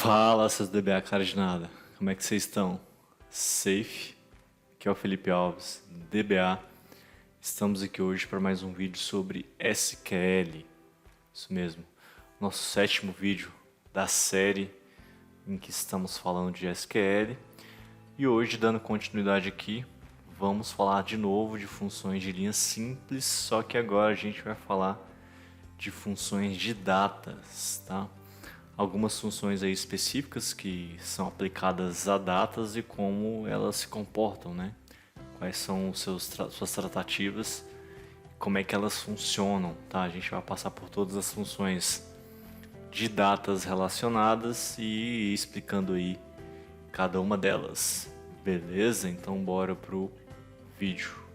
Fala, seus DBA cara de nada. Como é que vocês estão? Safe? Aqui é o Felipe Alves, DBA. Estamos aqui hoje para mais um vídeo sobre SQL. Isso mesmo, nosso sétimo vídeo da série em que estamos falando de SQL. E hoje, dando continuidade aqui, vamos falar de novo de funções de linha simples, só que agora a gente vai falar de funções de datas, tá? Algumas funções aí específicas que são aplicadas a datas e como elas se comportam, né? Quais são suas tratativas, como é que elas funcionam, tá? A gente vai passar por todas as funções de datas relacionadas e explicando aí cada uma delas. Beleza? Então bora pro vídeo.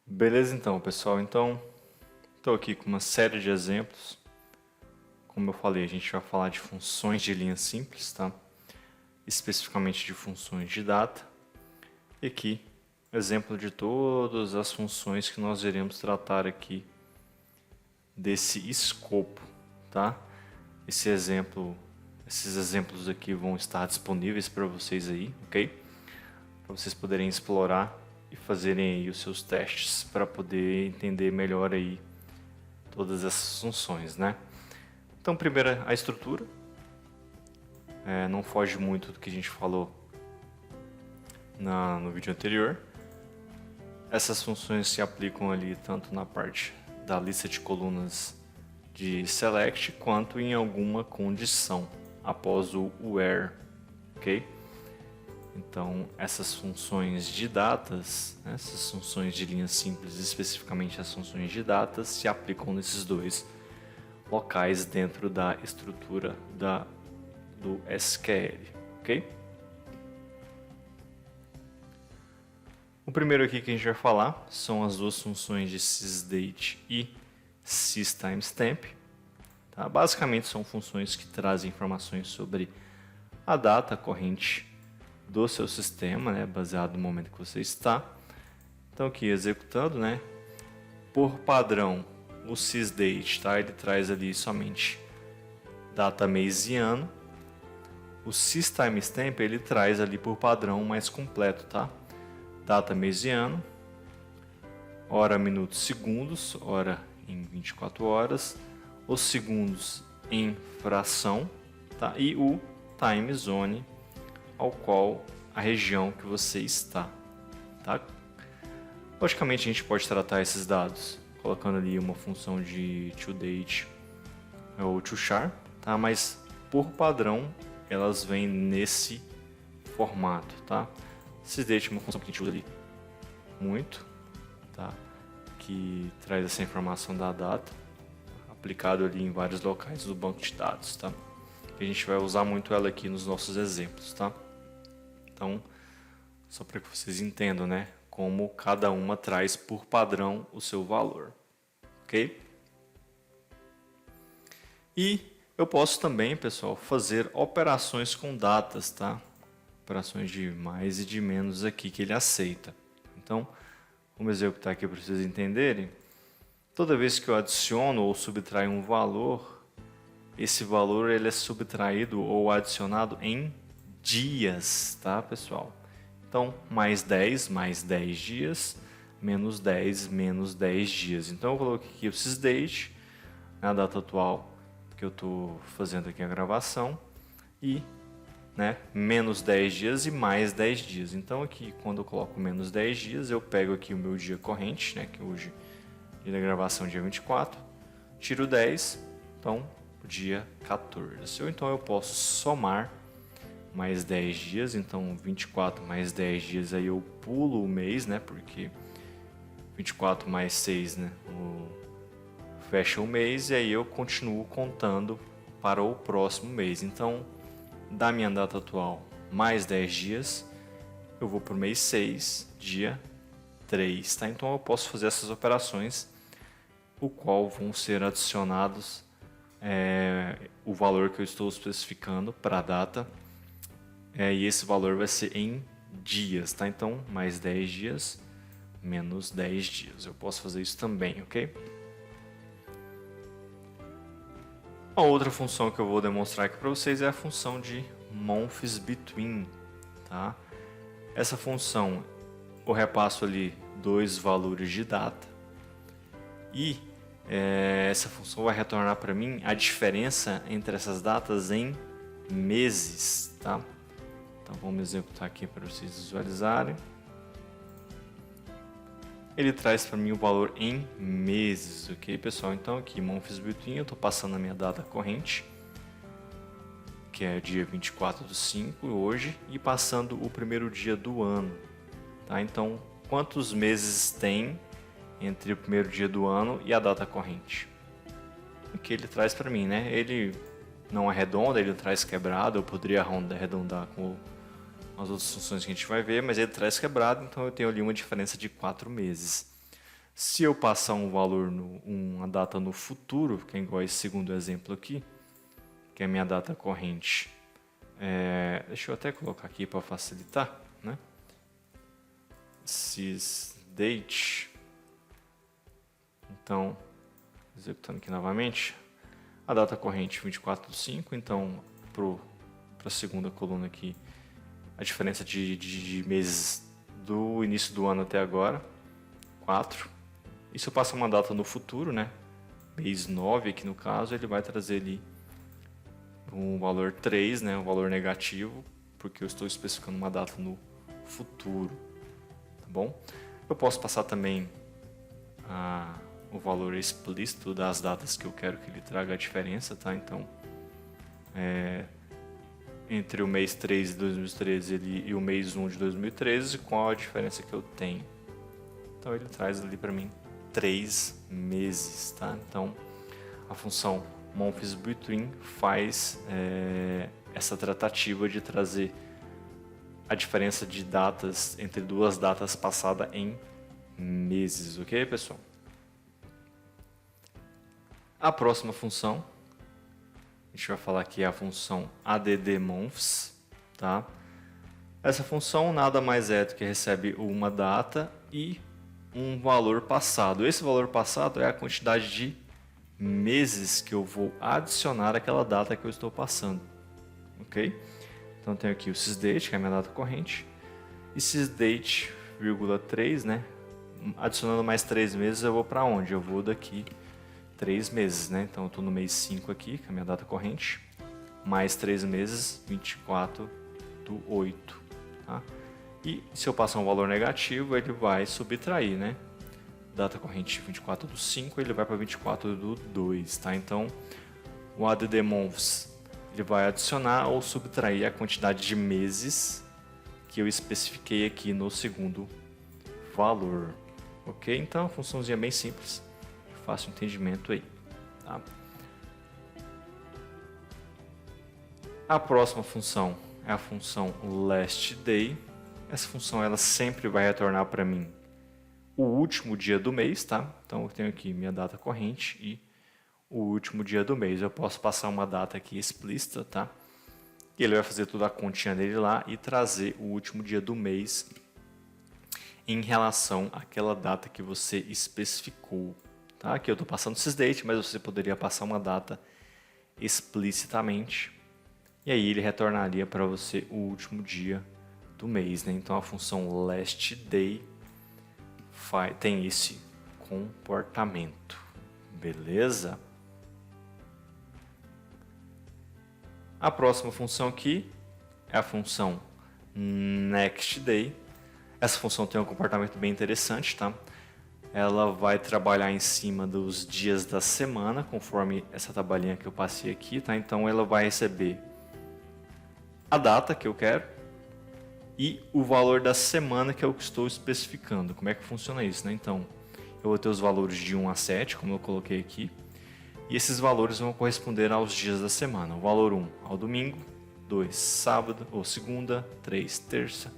Beleza então, pessoal. Então, estou aqui com uma série de exemplos. Como eu falei, a gente vai falar de funções de linha simples, tá? Especificamente de funções de data. E aqui, exemplo de todas as funções que nós iremos tratar aqui desse escopo, tá? Esses exemplos aqui vão estar disponíveis para vocês aí, ok? Para vocês poderem explorar e fazerem aí os seus testes para poder entender melhor aí todas essas funções, né? Então, primeiro a estrutura, não foge muito do que a gente falou no vídeo anterior. Essas funções se aplicam ali tanto na parte da lista de colunas de select quanto em alguma condição após o where, ok? Então, essas funções de datas, essas funções de linha simples, especificamente as funções de datas, se aplicam nesses dois locais dentro da estrutura do SQL, ok? O primeiro aqui que a gente vai falar são as duas funções de sysdate e systimestamp. Tá? Basicamente são funções que trazem informações sobre a data corrente do seu sistema, né, baseado no momento que você está. Então aqui executando, né, por padrão o sysdate, tá, ele traz ali somente data, mês e ano. O systimestamp ele traz ali por padrão mais completo, tá, data, mês e ano, hora, minutos, segundos, hora em 24 horas, os segundos em fração, tá, e o time zone ao qual a região que você está, tá? Logicamente a gente pode tratar esses dados colocando ali uma função de toDate ou toChar, tá? Mas por padrão elas vêm nesse formato, tá? Sysdate é uma função que a gente usa ali muito, tá? Que traz essa informação da data aplicado ali em vários locais do banco de dados, tá? A gente vai usar muito ela aqui nos nossos exemplos, tá? Então, só para que vocês entendam, né, como cada uma traz por padrão o seu valor, ok? E eu posso também, pessoal, fazer operações com datas, tá? Operações de mais e de menos aqui que ele aceita. Então, vamos executar aqui para vocês entenderem. Toda vez que eu adiciono ou subtraio um valor, esse valor ele é subtraído ou adicionado em dias, tá, pessoal? Então, mais 10 dias, menos 10 menos 10 dias. Então, eu coloquei aqui o sysdate, na data atual que eu estou fazendo aqui a gravação, e né, menos 10 dias e mais 10 dias. Então, aqui, quando eu coloco menos 10 dias, eu pego aqui o meu dia corrente, né, que hoje, dia da gravação, dia 24, tiro 10, então, dia 14. Ou então, eu posso somar mais 10 dias, então 24 mais 10 dias, aí eu pulo o mês, né, porque 24 mais 6, né, fecha o mês e aí eu continuo contando para o próximo mês. Então, da minha data atual, mais 10 dias, eu vou para o mês 6, dia 3, tá? Então eu posso fazer essas operações o qual vão ser adicionados o valor que eu estou especificando para a data, e esse valor vai ser em dias, tá? Então, mais 10 dias, menos 10 dias. Eu posso fazer isso também, ok? A outra função que eu vou demonstrar aqui para vocês é a função de months between, tá? Essa função, eu repasso ali 2 valores de data e essa função vai retornar para mim a diferença entre essas datas em meses, tá? Então vamos executar aqui para vocês visualizarem. Ele traz para mim o valor em meses, ok, pessoal? Então aqui, months between, eu estou passando a minha data corrente, que é dia 24/5 hoje, e passando o primeiro dia do ano, tá? Então, quantos meses tem entre o primeiro dia do ano e a data corrente? O que ele traz para mim, né? Ele não arredonda, ele traz quebrado, eu poderia arredondar com as outras funções que a gente vai ver, mas ele traz quebrado, então eu tenho ali uma diferença de 4 meses. Se eu passar um valor, uma data no futuro, que é igual a esse segundo exemplo aqui, que é a minha data corrente, deixa eu até colocar aqui para facilitar, né? Sysdate. Então, executando aqui novamente, a data corrente 24/5, então para a segunda coluna aqui, a diferença de meses do início do ano até agora, 4. E se eu passar uma data no futuro, né, mês 9 aqui no caso, ele vai trazer ali um valor 3, né, um valor negativo, porque eu estou especificando uma data no futuro, tá bom? Eu posso passar também o valor explícito das datas que eu quero que ele traga a diferença, tá? Então, entre o mês 3 de 2013 e o mês 1 de 2013, qual a diferença que eu tenho? Então ele traz ali para mim 3 meses, tá? Então a função months between faz essa tratativa de trazer a diferença de datas entre duas datas passada em meses, ok, pessoal? A próxima função, a gente vai falar aqui, é a função addMonths, tá? Essa função nada mais é do que recebe uma data e um valor passado. Esse valor passado é a quantidade de meses que eu vou adicionar àquela data que eu estou passando, ok? Então tenho aqui o sysdate, que é a minha data corrente, e sysdate, 3, né? Adicionando mais 3 meses, eu vou para onde? Eu vou daqui 3 meses, né? Então eu estou no mês 5 aqui, que é a minha data corrente, mais 3 meses, 24/8, tá? E se eu passar um valor negativo, ele vai subtrair, né? Data corrente 24/5, ele vai para 24/2, tá? Então o addMonths, ele vai adicionar ou subtrair a quantidade de meses que eu especifiquei aqui no segundo valor, ok? Então, funçãozinha bem simples, de fácil entendimento aí, tá? A próxima função é a função lastDay. Essa função ela sempre vai retornar para mim o último dia do mês, tá? Então eu tenho aqui minha data corrente e o último dia do mês. Eu posso passar uma data aqui explícita, tá? E ele vai fazer toda a continha dele lá e trazer o último dia do mês em relação àquela data que você especificou, tá? Aqui eu estou passando sysdate, mas você poderia passar uma data explicitamente. E aí ele retornaria para você o último dia do mês, né? Então a função lastDay tem esse comportamento, beleza? A próxima função aqui é a função nextDay. Essa função tem um comportamento bem interessante, tá? Ela vai trabalhar em cima dos dias da semana, conforme essa tabelinha que eu passei aqui, tá? Então ela vai receber a data que eu quero e o valor da semana que eu estou especificando. Como é que funciona isso, né? Então, eu vou ter os valores de 1 a 7, como eu coloquei aqui, e esses valores vão corresponder aos dias da semana. O valor 1 ao domingo, 2 sábado ou segunda, 3 terça,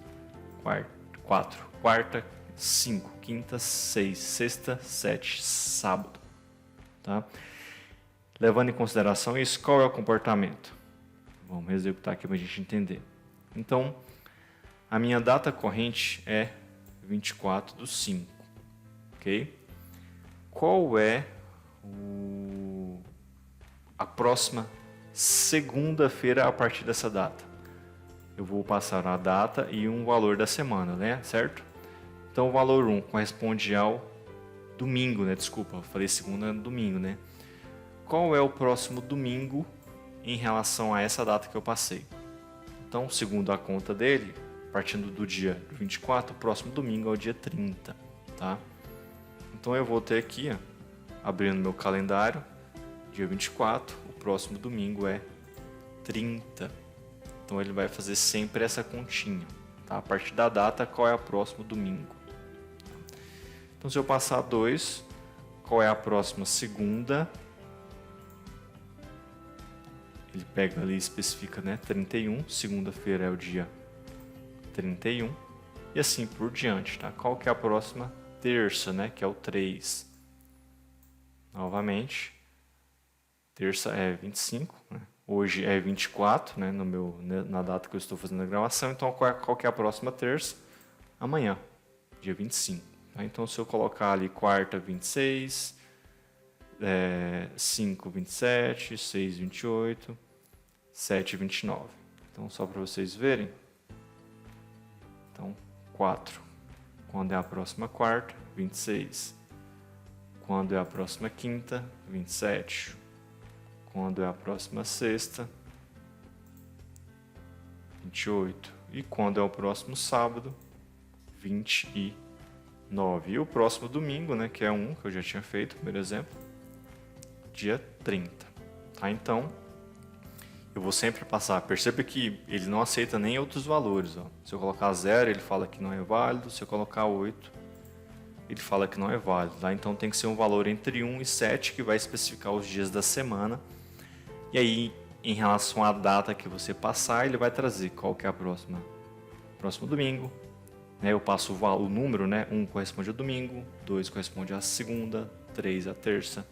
4 quarta, 5 quinta, 6 sexta, 7 sábado. tá? Levando em consideração isso, qual é o comportamento? Vamos executar aqui para a gente entender. Então, a minha data corrente é 24/5, ok? Qual é a próxima segunda-feira a partir dessa data? Eu vou passar a data e um valor da semana, né? Certo? Então, o valor 1 corresponde ao domingo, né? Desculpa, eu falei segunda, domingo, né? Qual é o próximo domingo em relação a essa data que eu passei? Então, segundo a conta dele, partindo do dia 24, o próximo domingo é o dia 30, tá? Então, eu vou ter aqui, ó, abrindo meu calendário, dia 24, o próximo domingo é 30. Então, ele vai fazer sempre essa continha, tá? A partir da data, qual é o próximo domingo? Então, se eu passar 2, qual é a próxima segunda? Ele pega ali e especifica, né? 31, segunda-feira é o dia 31, e assim por diante, tá? Qual que é a próxima terça, né? Que é o 3. Novamente, terça é 25, né? Hoje é 24, né? Na data que eu estou fazendo a gravação. Então, qual que é a próxima terça? Amanhã, dia 25. Tá? Então, se eu colocar ali quarta, 26, 5, 27, 6, 28, 7, 29. Então, só para vocês verem. Então, 4. Quando é a próxima quarta? 26. Quando é a próxima quinta? 27. Quando é a próxima sexta? 28. E quando é o próximo sábado? 29. E o próximo domingo, né, que é um que eu já tinha feito, primeiro exemplo, dia 30. Tá? Então, eu vou sempre passar. Perceba que ele não aceita nem outros valores. Ó. Se eu colocar 0, ele fala que não é válido. Se eu colocar 8, ele fala que não é válido. Tá? Então tem que ser um valor entre 1 e 7 que vai especificar os dias da semana. E aí, em relação à data que você passar, ele vai trazer qual que é a próximo domingo. Né? Eu passo o número, né? 1 corresponde ao domingo, 2 corresponde à segunda, 3 à terça,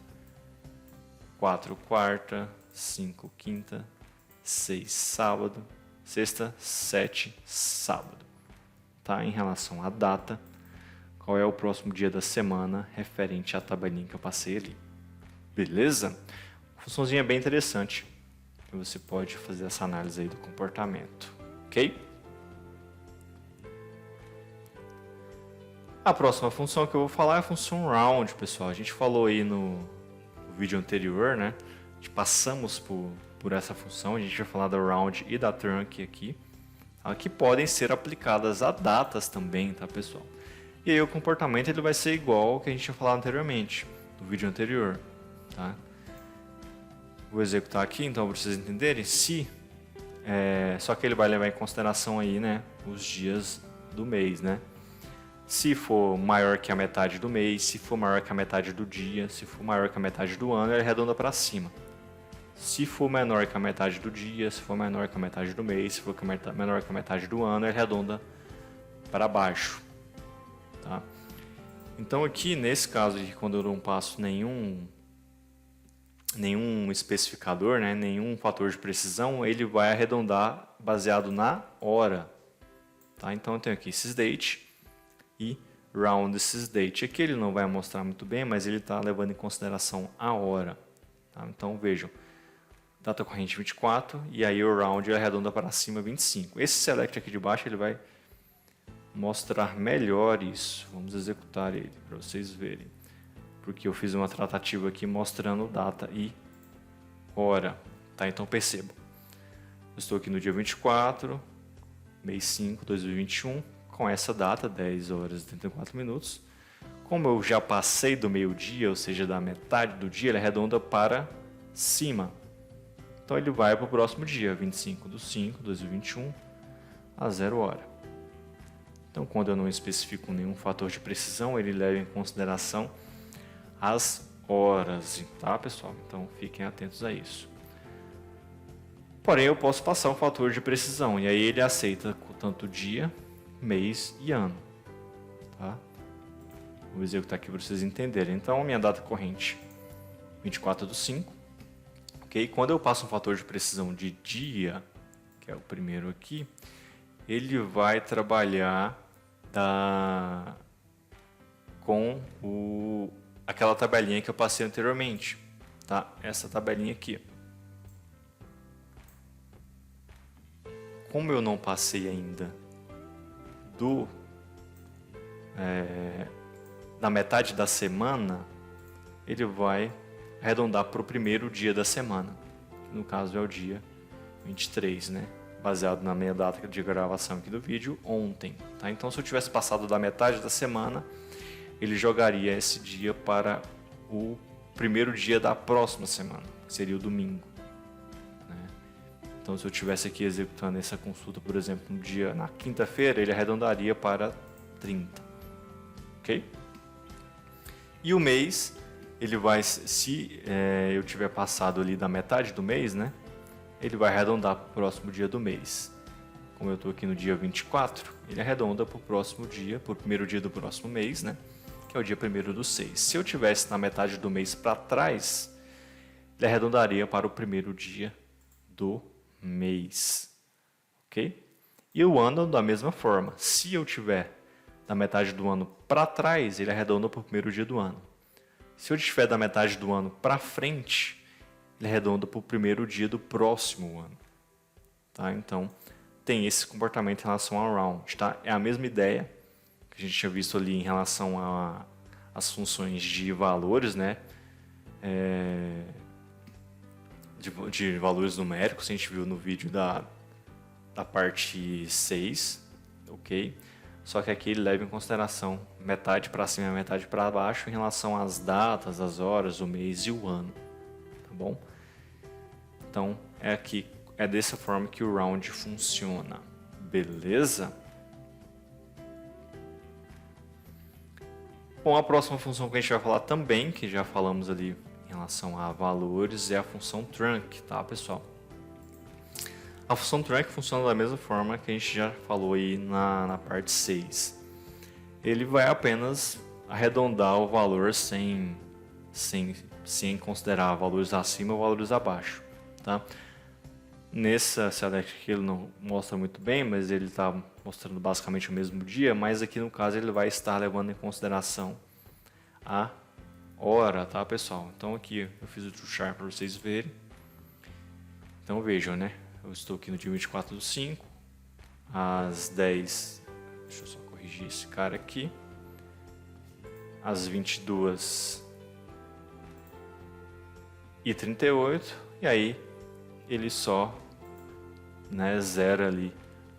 4 quarta, 5 quinta, 6 sábado, sexta, 7 sábado. Tá? Em relação à data, qual é o próximo dia da semana referente à tabelinha que eu passei ali. Beleza? Funçãozinha bem interessante. Que você pode fazer essa análise aí do comportamento. Ok? A próxima função que eu vou falar é a função round, pessoal. A gente falou aí no vídeo anterior, né? A gente passamos por essa função. A gente vai falar da round e da trunc aqui, tá? Que podem ser aplicadas a datas também, tá, pessoal? E aí o comportamento ele vai ser igual ao que a gente tinha falado anteriormente, no vídeo anterior, tá? Vou executar aqui, então, para vocês entenderem. Só que ele vai levar em consideração aí, né, os dias do mês, né? Se for maior que a metade do mês, se for maior que a metade do dia, se for maior que a metade do ano, ele arredonda para cima. Se for menor que a metade do dia, se for menor que a metade do mês, se for menor que a metade do ano, ele arredonda para baixo. Tá? Então aqui, nesse caso, quando eu não passo nenhum especificador, né, nenhum fator de precisão, ele vai arredondar baseado na hora. Tá? Então eu tenho aqui sysdate e round sysdate. Aqui ele não vai mostrar muito bem, mas ele está levando em consideração a hora. Tá? Então vejam, data corrente 24 e aí o round arredonda para cima 25. Esse select aqui de baixo ele vai mostrar melhor isso. Vamos executar ele para vocês verem. Porque eu fiz uma tratativa aqui mostrando data e hora. Tá? Então percebam. Eu estou aqui no dia 24, mês 5, 2021, com essa data, 10 horas e 34 minutos. Como eu já passei do meio-dia, ou seja, da metade do dia, ele arredonda para cima. Então ele vai para o próximo dia, 25/5, 2021, a 0 hora. Então, quando eu não especifico nenhum fator de precisão, ele leva em consideração as horas, tá, pessoal? Então, fiquem atentos a isso. Porém, eu posso passar um fator de precisão, e aí ele aceita tanto dia, mês e ano. Tá? Vou executar aqui para vocês entenderem. Então, a minha data corrente 24/5. Ok? Quando eu passo um fator de precisão de dia, que é o primeiro aqui, ele vai trabalhar com aquela tabelinha que eu passei anteriormente, tá? Essa tabelinha aqui. Como eu não passei ainda da metade da semana, ele vai arredondar para o primeiro dia da semana, que no caso é o dia 23, né? Baseado na minha data de gravação aqui do vídeo, ontem. Tá? Então, se eu tivesse passado da metade da semana, ele jogaria esse dia para o primeiro dia da próxima semana, que seria o domingo. Né? Então, se eu estivesse aqui executando essa consulta, por exemplo, na quinta-feira, ele arredondaria para 30. Ok? E o mês, ele vai, se eu tiver passado ali da metade do mês, né? Ele vai arredondar para o próximo dia do mês. Como eu estou aqui no dia 24, ele arredonda para o próximo dia, para o primeiro dia do próximo mês, né? Que é o dia 1º/6. Se eu tivesse na metade do mês para trás, ele arredondaria para o primeiro dia do mês. Ok? E o ano da mesma forma. Se eu tiver da metade do ano para trás, ele arredonda para o primeiro dia do ano. Se eu estiver da metade do ano para frente, ele arredonda para o primeiro dia do próximo ano. Tá? Então, tem esse comportamento em relação ao round. Tá? É a mesma ideia que a gente tinha visto ali em relação às funções de valores, né? De valores numéricos, a gente viu no vídeo da parte 6, ok? Só que aqui ele leva em consideração metade para cima e metade para baixo em relação às datas, as horas, o mês e o ano, tá bom? Então, é dessa forma que o round funciona, beleza? Bom, a próxima função que a gente vai falar também, que já falamos ali em relação a valores, é a função trunc, tá, pessoal? A função trunc funciona da mesma forma que a gente já falou aí na parte 6. Ele vai apenas arredondar o valor sem considerar valores acima ou valores abaixo. Tá? Nessa select aqui ele não mostra muito bem, mas ele está mostrando basicamente o mesmo dia, mas aqui no caso ele vai estar levando em consideração a hora, tá, pessoal? Então aqui eu fiz o chart para vocês verem. Então vejam, né? Eu estou aqui no dia 24/5, às 10, deixa eu só corrigir esse cara aqui, às 22h38, e aí ele só, né, zera ali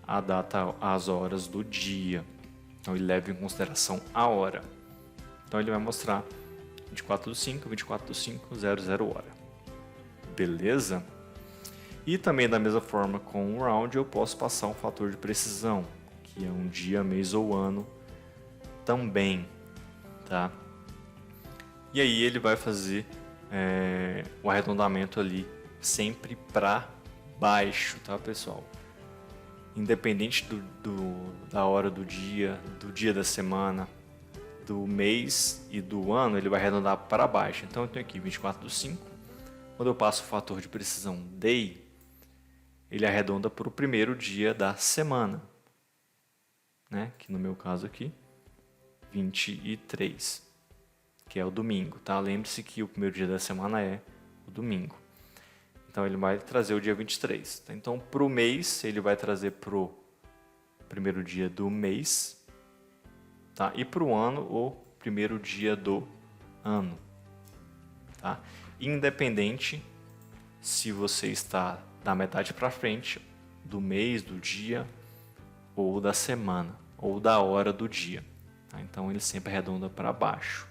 a data, as horas do dia. Então ele leva em consideração a hora. Então ele vai mostrar 24/5, 24/5, 00 hora. Beleza? E também da mesma forma com o round eu posso passar um fator de precisão, que é um dia, mês ou ano também, tá? E aí ele vai fazer o arredondamento ali sempre para baixo, tá, pessoal? Independente da hora do dia da semana, do mês e do ano, ele vai arredondar para baixo. Então eu tenho aqui 24/5. Quando eu passo o fator de precisão day, ele arredonda para o primeiro dia da semana, né? Que no meu caso aqui, 23, que é o domingo, tá? Lembre-se que o primeiro dia da semana é o domingo. Então ele vai trazer o dia 23. Tá? Então para o mês ele vai trazer para o primeiro dia do mês, tá? E para o ano o primeiro dia do ano, tá? Independente se você está da metade para frente do mês, do dia ou da semana ou da hora do dia, tá? Então ele sempre arredonda para baixo,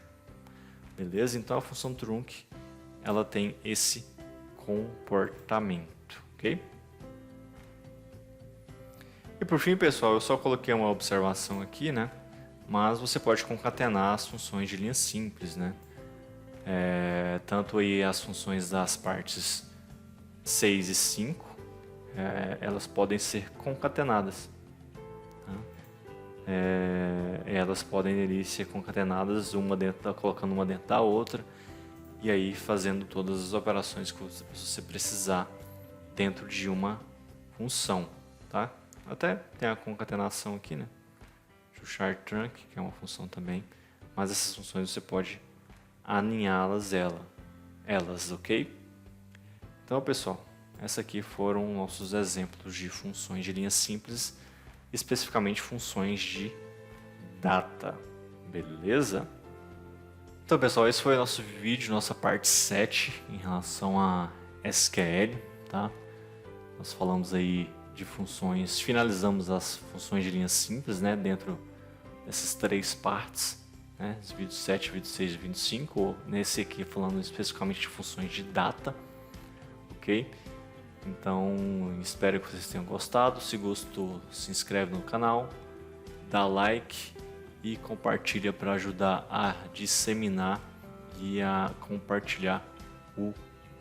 beleza? Então a função trunc ela tem esse comportamento, ok? E por fim, pessoal, eu só coloquei uma observação aqui, né? Mas você pode concatenar as funções de linha simples, né? Tanto aí as funções das partes 6 e 5, elas podem ser concatenadas. Tá? Elas podem ali ser concatenadas, colocando uma dentro da outra. e aí fazendo todas as operações que você precisar dentro de uma função, tá? Até tem a concatenação aqui, né? O char trunk, que é uma função também, mas essas funções você pode aninhá-las elas, ok? Então, pessoal, esses aqui foram nossos exemplos de funções de linha simples, especificamente funções de data, beleza? Então, pessoal, esse foi o nosso vídeo, nossa parte 7 em relação a SQL, tá? Nós falamos aí de funções, finalizamos as funções de linha simples, né, dentro dessas 3 partes, né, os vídeos 7, vídeo 6 e vídeo 5, ou nesse aqui falando especificamente de funções de data, ok? Então, espero que vocês tenham gostado. Se gostou, se inscreve no canal, dá like e compartilha para ajudar a disseminar e a compartilhar o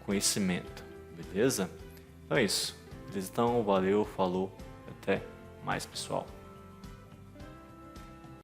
conhecimento, beleza? Então é isso. Beleza? Então, valeu, falou, até mais, pessoal.